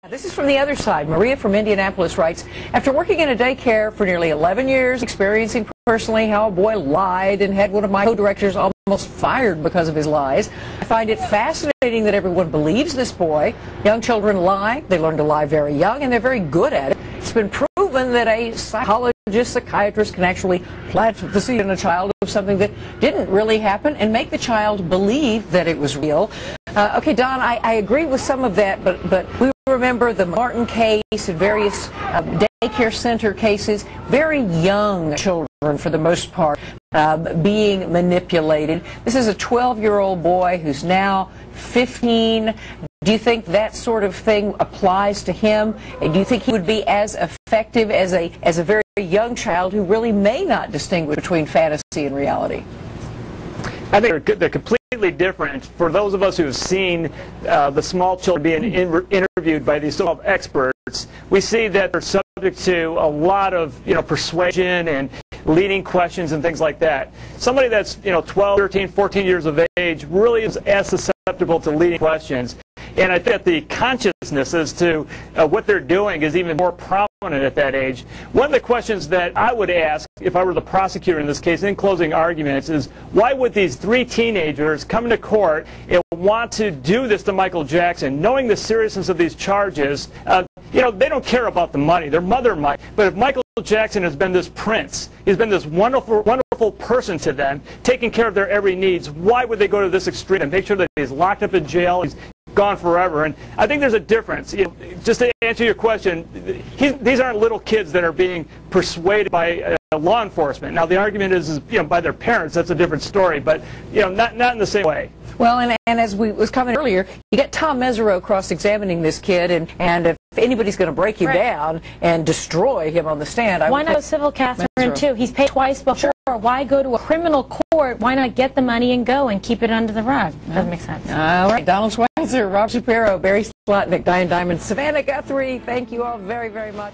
This is from the other side. Maria from Indianapolis writes, after working in a daycare for nearly 11 years, experiencing personally how a boy lied and had one of my co-directors almost fired because of his lies, I find it fascinating that everyone believes this boy. Young children lie. They learn to lie very young, and they're very good at it. It's been proven that a psychiatrist can actually plant the seed in a child of something that didn't really happen and make the child believe that it was real. Okay, Don, I agree with some of that, but we remember the Martin case and various daycare center cases, very young children for the most part being manipulated. This is a 12-year-old boy who's now 15. Do you think that sort of thing applies to him? And do you think he would be as effective as a very young child who really may not distinguish between fantasy and reality? I think they're completely different. For those of us who have seen the small children being interviewed by these so-called experts, we see that they're subject to a lot of persuasion and leading questions and things like that. Somebody that's 12, 13, 14 years of age really is as susceptible to leading questions. And I think that the consciousness as to what they're doing is even more prominent at that age. One of the questions that I would ask if I were the prosecutor in this case in closing arguments is, why would these three teenagers come into court and want to do this to Michael Jackson, knowing the seriousness of these charges? They don't care about the money. Their mother might. But if Michael Jackson has been this prince, he's been this wonderful person to them, taking care of their every needs, why would they go to this extreme and make sure that he's locked up in jail, he's gone forever? And I think there's a difference. Just to answer your question, these aren't little kids that are being persuaded by law enforcement. Now the argument is by their parents. That's a different story, but not in the same way. Well, and as was commented earlier, you got Tom Mesereau cross-examining this kid, and if anybody's going to break him down and destroy him on the stand, why not go civil, Catherine, too? He's paid twice before. Sure. Why go to a criminal court? Why not get the money and go and keep it under the rug? Doesn't make sense. All right, Don Schweitzer, Rob Shapiro, Barry Slotnick, Diane Diamond, Savannah Guthrie, thank you all very, very much.